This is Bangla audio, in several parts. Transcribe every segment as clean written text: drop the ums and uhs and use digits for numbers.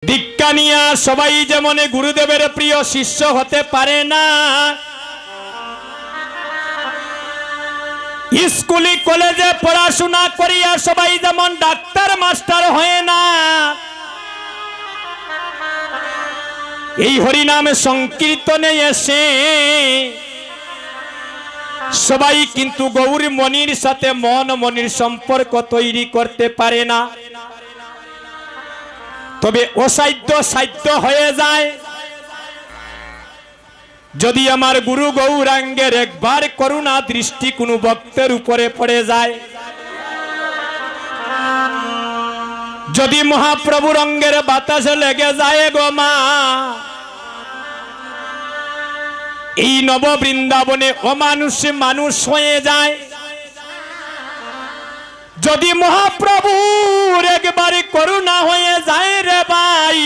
দীক্ষা নিয়া সবাই যেমন গুরুদেবের প্রিয় শিষ্য হতে পারে না, স্কুলে কলেজে পড়াশোনা করিয়া সবাই যেমন ডাক্তার মাস্টার হয় না, এই হরিনাম সংকীর্তনে এসে সবাই কিন্তু গৌর মনির সাথে মন মনির সম্পর্ক তৈরি করতে পারে না। তবে অসাধ্য সাধ্য হয়ে যায় যদি আমার গুরু গৌরাঙ্গের একবার করুণা দৃষ্টি কোনো ভক্তের উপরে পড়ে যায়, যদি মহাপ্রভুর অঙ্গের বাতাসে লেগে যায় গো মা, এই নব বৃন্দাবনে অমানুষ মানুষ হয়ে যায়। যদি মহাপ্রভুর একবার করুণা হয়ে যায় রে ভাই,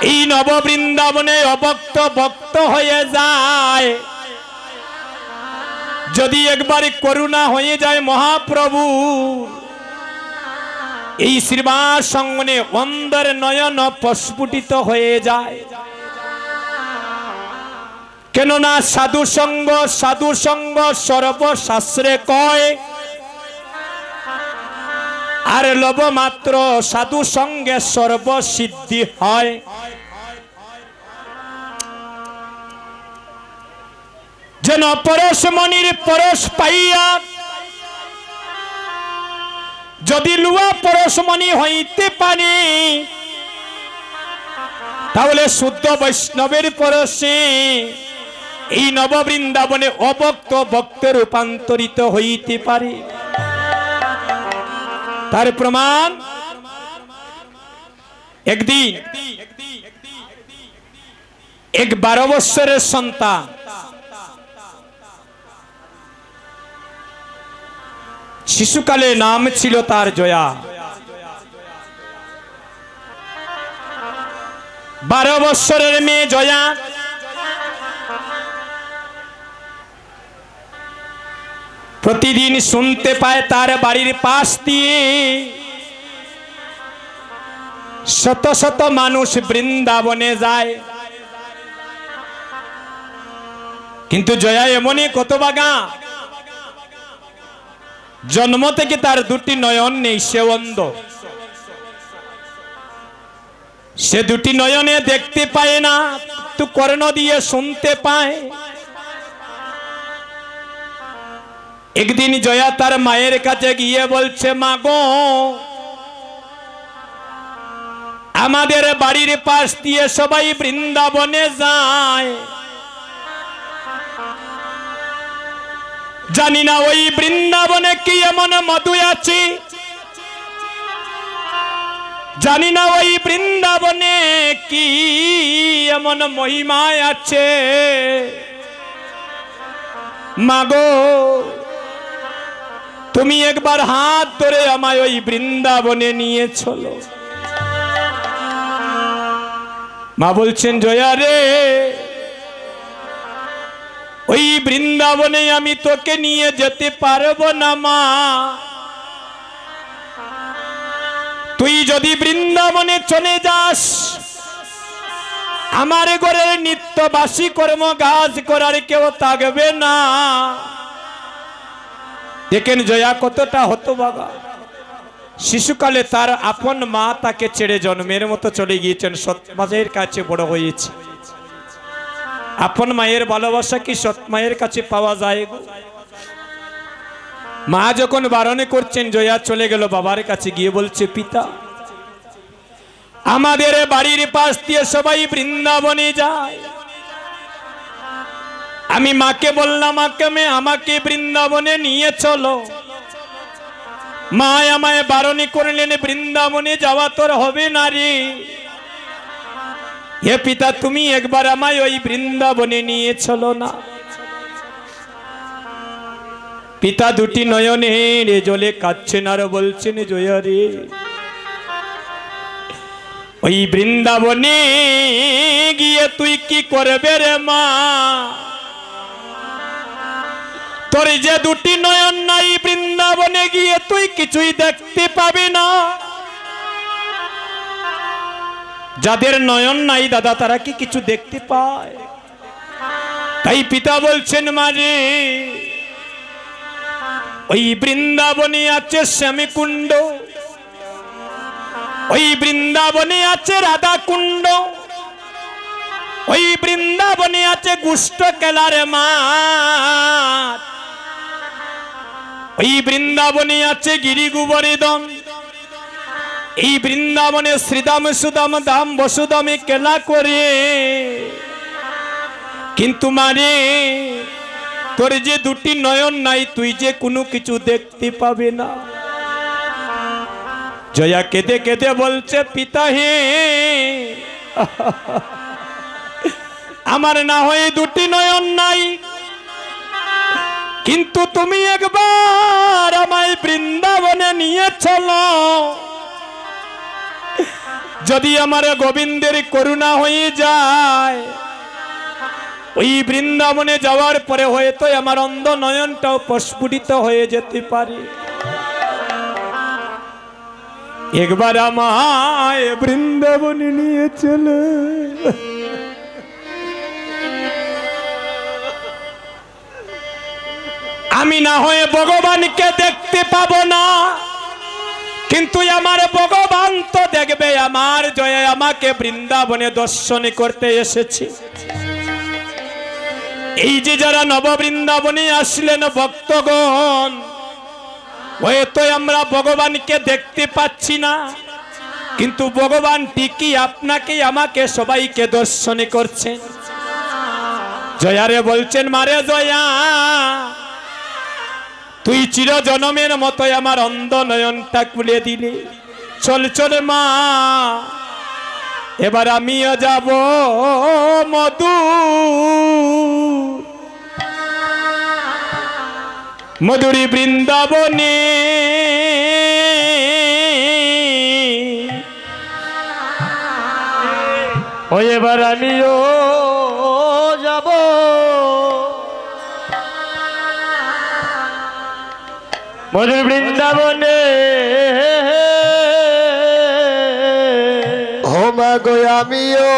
এই নব বৃন্দাবনে অভক্ত ভক্ত হয়ে যায়। যদি একবার করুণা হয়ে যায় মহাপ্রভু, এই শ্রীবাস সঙ্গনে অন্দর নয়ন প্রস্ফুটিত হয়ে যায়। কেননা সাধু সঙ্গ সর্বশাস্ত্রে কয়, আর লব মাত্র সাধু সঙ্গে সর্বসিদ্ধি হয়। যেন পরশ মনির পরশ পাইয়া যদি লুয়া পরশমণি হইতে পারে, তাহলে শুদ্ধ বৈষ্ণবের পরশে এই নববৃন্দাবনে অভক্ত ভক্তে রূপান্তরিত হইতে পারে। তার প্রমাণ একদিন এক 12 বৎসরের সন্তান শিশুকালে নাম ছিল তার জয়া। 12 বৎসরের মেয়ে জয়া প্রতিদিন শুনতে পায় তার বাড়ির পাশ দিয়ে শত শত মানুষ বৃন্দাবনে যায়, কিন্তু জয়া এমনই কত বাগা, জন্ম থেকে তার দুটি নয়ন নেই, সে অন্ধ। সে দুটি নয়নে দেখতে পায় না, তো কর্ণ দিয়ে শুনতে পায়। একদিন জয়া তার মায়ের কাছে গিয়ে বলছে, মা গো, আমাদের বাড়ির পাশ দিয়ে সবাই বৃন্দাবনে যায়, জানি না ওই বৃন্দাবনে কি এমন মধু আছে, জানি না ওই বৃন্দাবনে কি এমন মহিমা আছে। মাগো, তুমি একবার হাত ধরে আমায় ওই বৃন্দাবনে নিয়ে চলো। মা বলছেন, জয়া রে, ওই বৃন্দাবনে আমি তোকে নিয়ে যেতে পারবো না মা। তুই যদি বৃন্দাবনে চলে যাস, আমার ঘরের নিত্যবাসী কর্ম কাজ করার কেউ থাকবে না। দেখেন জয়া কতটা হতভাগা। শিশুকালে তার আপন মা তাকে ছেড়ে জন্মের মতো চলে গিয়েছেন, সৎ মায়ের কাছে বড় হয়েছে। আপন মায়ের ভালোবাসা কি সৎ মায়ের কাছে পাওয়া যায়? মা যখন বারণ করছেন, জয়া চলে গেল বাবার কাছে, গিয়ে বলছে, পিতা, আমাদের বাড়ির পাশ দিয়ে সবাই বৃন্দাবনে যায়, আমি মাকে বললাম, আমাকে বৃন্দাবনে নিয়ে চলো। মা আমায় বারণ করলেন, বৃন্দাবনে যাওয়া তোর হবে না রে। হে পিতা, তুমি একবার আমায় ওই বৃন্দাবনে নিয়ে চলো না। পিতা দুটি নয়নে রে জলে কাঁদছেন আর বলছেন, জয়া রে, ওই বৃন্দাবনে গিয়ে তুই কি করবে রে মা? তোর যে দুটি নয়ন নাই, বৃন্দাবনে গিয়ে তুই কিছুই দেখতে পাবি না। যাদের নয়ন নাই দাদা তারা কি কিছু দেখতে পায়? তাই পিতা বলছেন মারে ওই বৃন্দাবনে আছে শ্যামকুণ্ড, ওই বৃন্দাবনে আছে রাধা কুণ্ড, ওই বৃন্দাবনে আছে গুষ্ট কেলার মাঠ, ওই বৃন্দাবনে আছে গিরি গোবর্ধন, এই বৃন্দাবনে শ্রীদাম সুদাম দাম বসুদামে কেলা করে। কিন্তু মানে তোর যে দুটি নয়ন নাই তুই যে কোনো কিছু দেখতে পাবে না। জয়া কেঁদে কেঁদে বলছে পিতা হে, আমার না হয় দুটি নয়ন নাই, কিন্তু তুমি একবার আমায় বৃন্দাবনে নিয়ে চলো। যদি আমার গোবিন্দের করুণা হয়ে যায়, ওই বৃন্দাবনে যাওয়ার পরে হয়তো আমার অন্ধ নয়নটাও প্রস্ফুটিত হয়ে যেতে পারে। একবার আমায় বৃন্দাবনে নিয়ে চলে। আমি না হয়ে ভগবানকে দেখতে পাবো না, কিন্তু আমার ভগবান তো দেখবে। আমার জয় আমাকে বৃন্দাবনে দর্শন করতে এসেছে। এই যে যারা নব বৃন্দাবনে আসলেন ভক্তগণ, হয়তো আমরা ভগবানকে দেখতে পাচ্ছি না, কিন্তু ভগবান ঠিকই আপনাকে আমাকে সবাইকে দর্শন করছে। জয়ারে বলছেন মারে জয়া, তুই চির জনমের মতো আমার অন্ধ নয়নটা খুলে দিলে। চল চল মা, এবার আমিও যাব মধুরী বৃন্দাবনে। ও এবার আমিও যাব মধুর বৃন্দাবনে। ও মা গো আমিও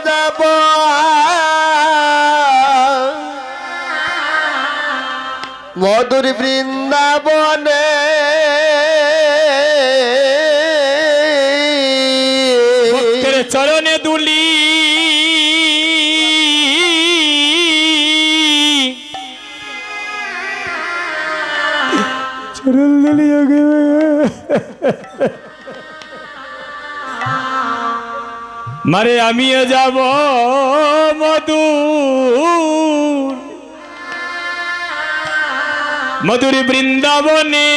যাব মধুর বৃন্দাবনে। ভক্তের চরণে দুলি চরণ দুলি মারে আমিও যাব মধুর বৃন্দাবনে।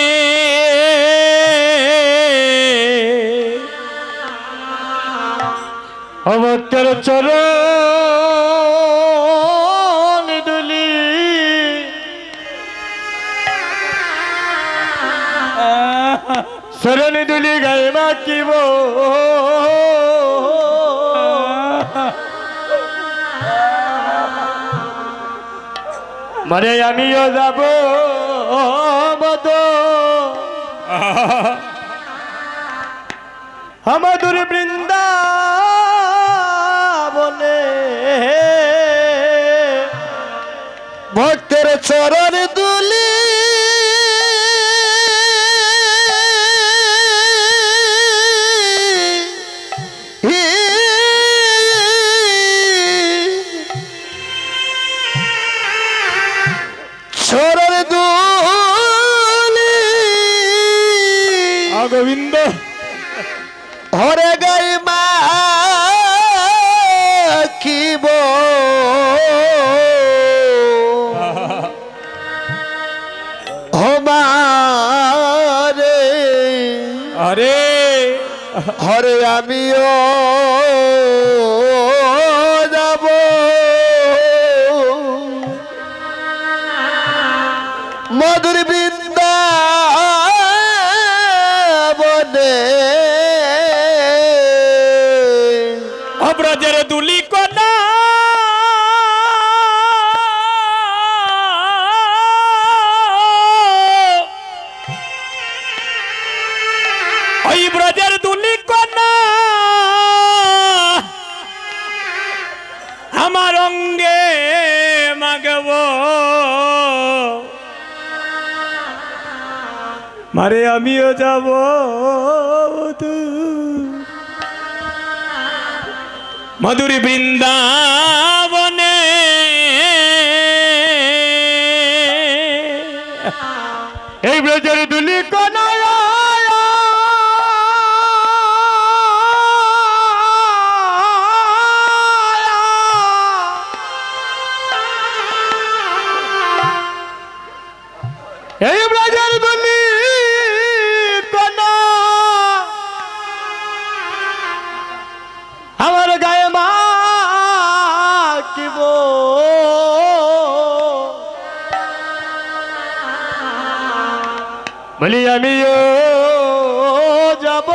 ভক্তের চরণ দুলি চরণ দুলি গায়ে মাখিব মানে আমিও যাব মধুর বৃন্দাবনে। ভক্তের চরণ দুলি চরণ দুলি গোবিন্দ হরে গাই মাখিব হমারে। আরে হরে আমিও যাব মধুর বৃন্দাবনে। অব্রজের দুলি কলা ওই ব্রজের দুলি কন্যা আমার অঙ্গে মাগব মারে আমিও যাব মধুরী বৃন্দাবনে এই ব্রজের দুলি কন্যা এই ব্রজের দুলি কন্যা আমার গায়ে মাখিব বলি আমিও যাব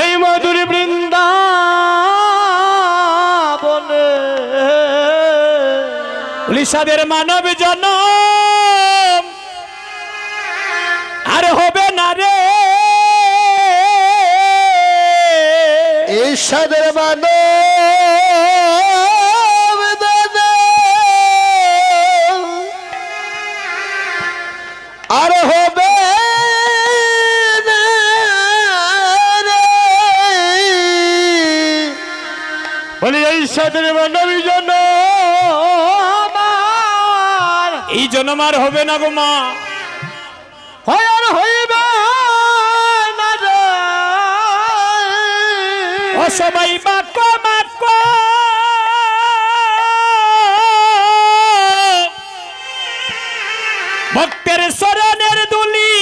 এই মধুর বৃন্দাবনে উড়িষ্যাদের মানব জনম আর হবে না রে ঈশ্বরের মানব আর হবে না রে। বলি এই সাদের মানব জনম এই জন্ম আর হবে না গো মা হয় আর হইবে না রে ও সবাই মাকো মাকো ভক্তের শরণের দুলি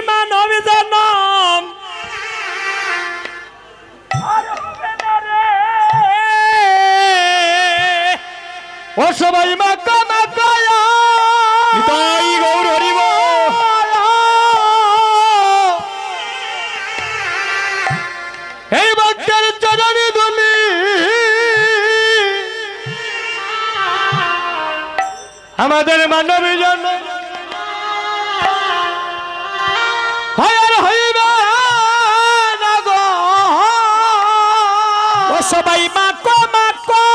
মানব জনম আর হবে না রে ও সবাই মাকা মাকা নিতাই গৌর হরিব এই ভক্তের চরণে দুলি আমাদের মানব জন্ম হয় আর হইবে না গো ও সবাই মাকো মাকো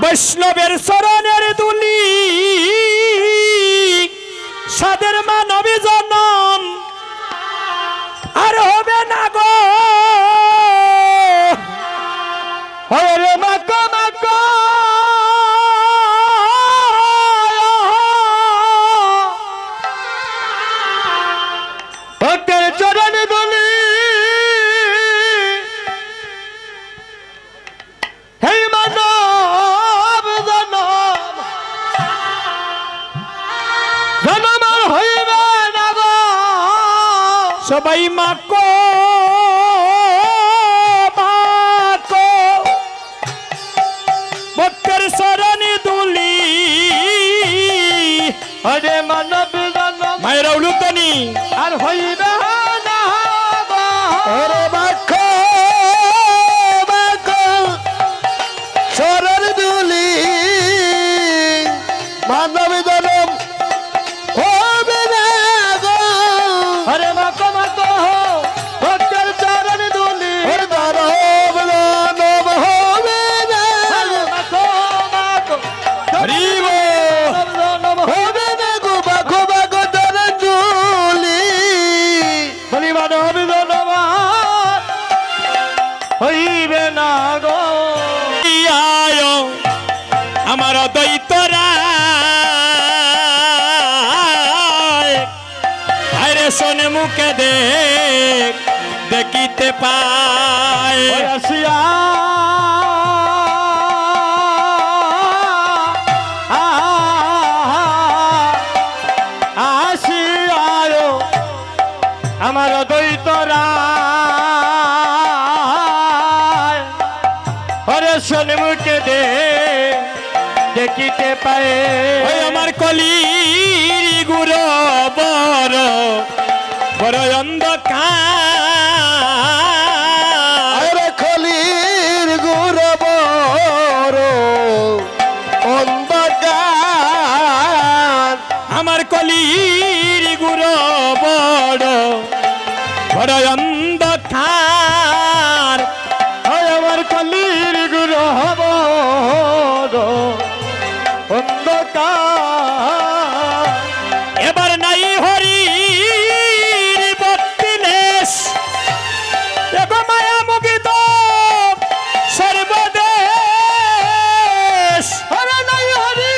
বৈষ্ণবের শরণের দুলি সাদের মানবী জনম আর হবে না গো হরে মাকো মাকো ভক্তের চরণ দুলি হে মানব জনম জনম আর হইবে না গো সবাই মাকো মাকো ভক্তের শরণে দুলি হরে মানব জনম মায়েরা উলুতনি আর হইবে না গো ওরে মাখো মাখো সরল দুলি মানব জনম হবে না গো। হরে মাকো মাকো ভক্তের চরণ দুলি ওরে মানব জনম হবে না গো। মাকো মাকো হরি জনম হবে না গো মাখো মাখো সরল দুলি বলি মানব জনম হইবে না গো আয় আমার দৈতরা আরে শোনে মুখে দেখিতে পায় আসিয়া আসিয়ায় আমার দৈতরা হরে শোনে মুখে দেখিতে পায় ওই আমার কলির গুরু বড় বড় অন্ধকার আরে খলির গুরব কলির গুরু বড় বড় অন্ধকার আমার কলির গুরু বড় অন্ধকার এবার নাই হরি ভক্তিলেশ এগো মায়া মুগিত সর্বদেশ আরে নাই হরি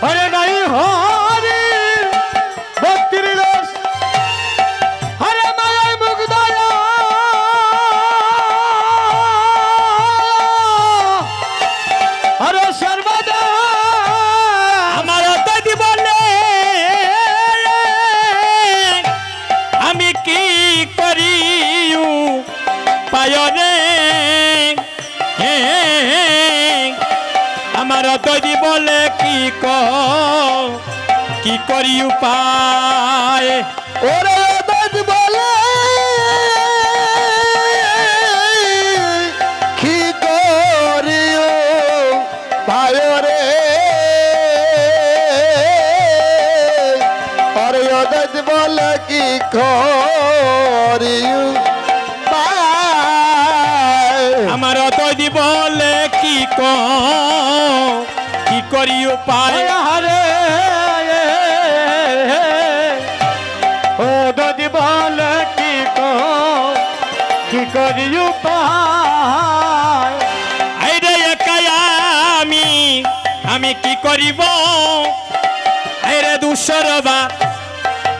আরে নাই হরি ভক্তির রস আরে মায়ায় মুগ্ধ আরে সর্বদা আমার দাদি বলে আমি কি করি পায়রে আমার দাদি বলে কি করি উপায় ওরে দাদ বলে কি করিও ভাই রে আরে দাদ বলে কি করিও ভাই আমার দাদি বলে কি করি উপায় হরে ও দাদি বলে কি করিও ভাই আইরে একাই আমি কি করিব আইরে দুসরবা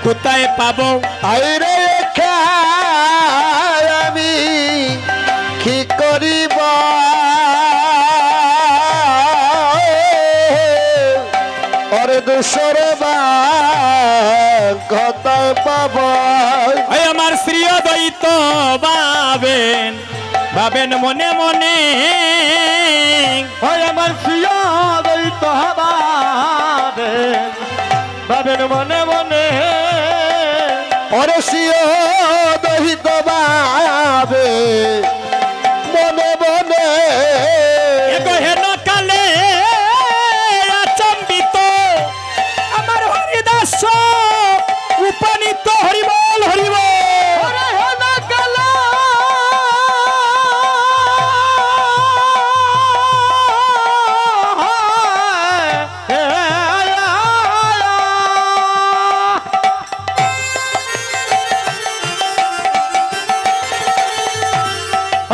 কোথায় পাবো আইরে আমি কি করিব ওরে দুসর কথা পাব ওই আমার শ্রী দ্বৈত ভাবেন মনে মনে ওই আমার প্রিয় দ্বৈত ভাবেন মনে মনে ওরে প্রিয় দ্বৈত ভাবে মনে মনে এগো হেন কালে আচম্বিত আমার হরিদাস উপনীত হরিবল হরিবল ওরে হেন কালে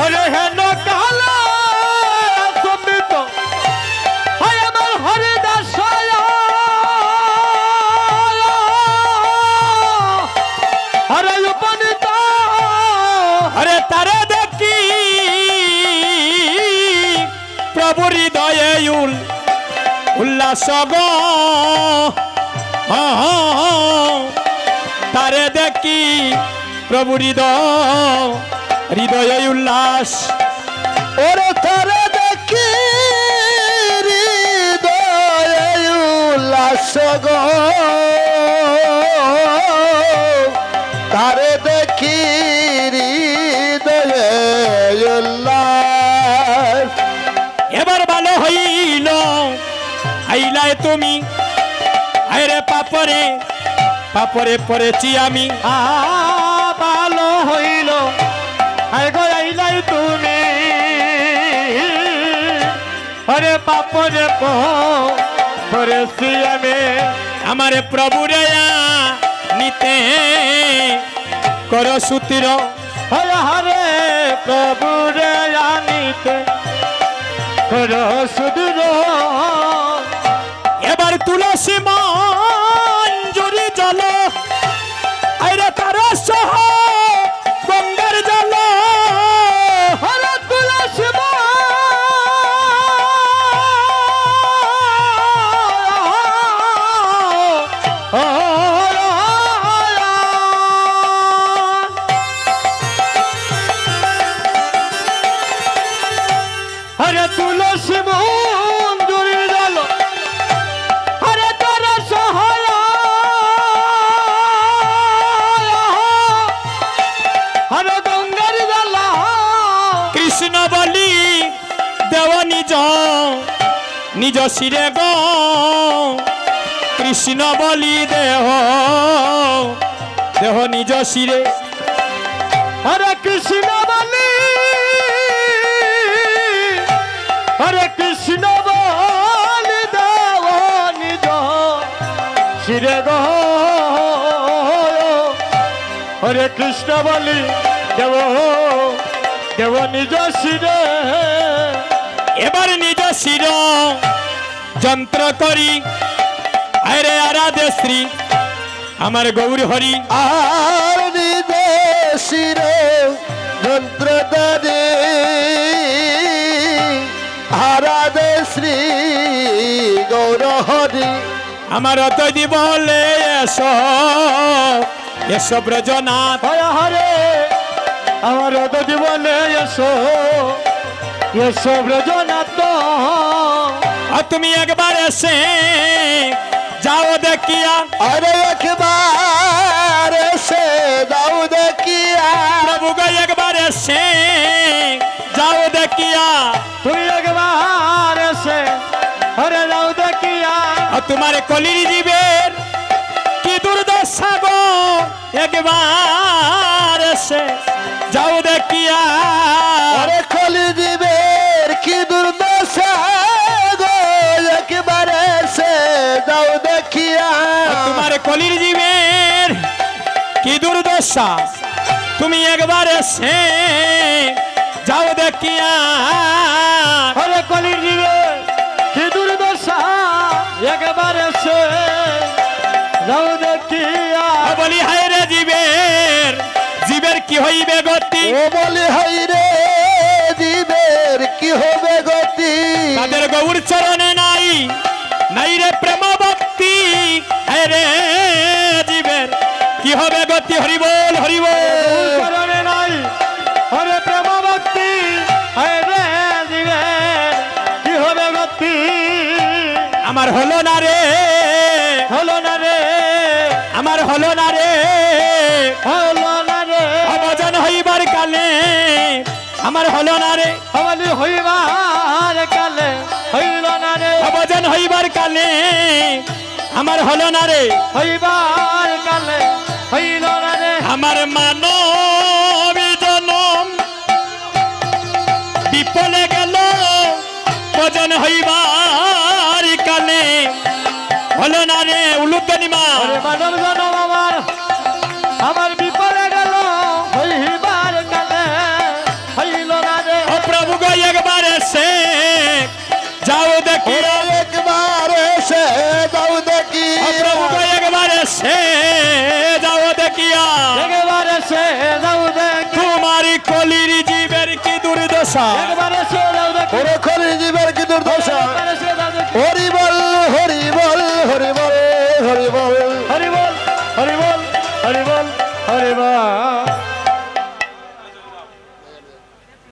আরে হেন কালে সম্মিত হয় আমার হরিদাস আরে উপনীত আরে তারা দেখি প্রভু হৃদয়ে উল্লাস গো তারে দেখি প্রভু হৃদয়ে উল্লাস ওরে তারে দেখি হৃদয়ে উল্লাস গো তারে দেখি হৃদয়ে উল্লাস এবার ভালো হইল আইলায় তুমি আরে পাপরে পড়েছি আমি ভালো হইল আইগো আইলাই তুমি আরে পাপরে পরেছি আমি আমারে প্রভুরে নিতে কর সুতির হরে হরে প্রভু রে জানিতে করো সুদূর এবার তুলসী মঞ্জুরি জল আইরে তার সহ গঙ্গার জল হরে তুলসী হরে তুলসী মঞ্জুরি জল হরে তারা নিজ শিরে গো কৃষ্ণ বলি দেহ দেহ নিজ শিরে হরে কৃষ্ণ বলি হরে কৃষ্ণ বলি দেব নিজ শিরে গো হরে কৃষ্ণ বলি দেব দেব নিজ শিরে এবার নিজ শির যন্ত্র করি আরে আরাধে শ্রী আমার গৌর হরি আর নিজ শিরে যন্ত্র দরে আরাধে শ্রী গৌর হরি আমার অতদি বলে এসো এসো ব্রজনাথ হরে হরে আমার যদি বলে এসো এসো ব্রজনাথ আর তুমি একবার এসে যাও দেখিয়া আরে একবার এসে দাও দেখিয়া প্রভু গো একবার এসে যাও দেখিয়া তুমি একবার এসে হরে দাও দেখিয়া আর তোমার কলির জীবের কি দুর্দশা গো একবার এসে যাও দেখিয়া আরে কলি জীবের কি দুর্দশা গো একবার এসে দাও দেখিয়া তোমার কলির জীবের কি দুর্দশা তুমি একবার এসে যাও দেখিয়া হরে কলির জীবের কি দুর্দশা একবার এসে দাও দেখিয়া বলি হায় রে জীবের জীবের কি হইবে গতি ও বলি হাই রে জীবের কি হবে গতি তাদের গৌর চরণে নাই নাই রে প্রেম ভক্তি হায় রে জীবের কি হবে গতি হরি বল হরি বল চরণে নাই হরে প্রেম ভক্তি হায় রে জীবের কি হবে গতি আমার হলো না রে হলো না রে আমার হলো না রে হলো না রে অবজন হইবার কালে আমার হলো না রে আমাদের হইবার কালে হইল না রে অবজন হইবার কালে আমার হলো না রে হইবার কালে হইল না রে আমার মানব জনম বিপলে গেল ভজন হইবার কালে হলো না রে উলুকনিমা ওরে মানব জনম আমার বিপদে গেল হইবার কালে হইল না রে ও প্রভু গো একবার এসে যাও দেখিয়া একবার এসে দাও দেখি ও প্রভু গো একবার এসে যাও দেখিয়া একবার এসে দাও দেখি তোমার কলির জীবের কি দুর্দশা একবার এসে দাও দেখি ওরে খরি জীবের কি দুর্দশা একবার এসে দাও দেখি হরি বল হরি বল হরি বল হরি বল হরি বল হরি বল হরি বল হরি বল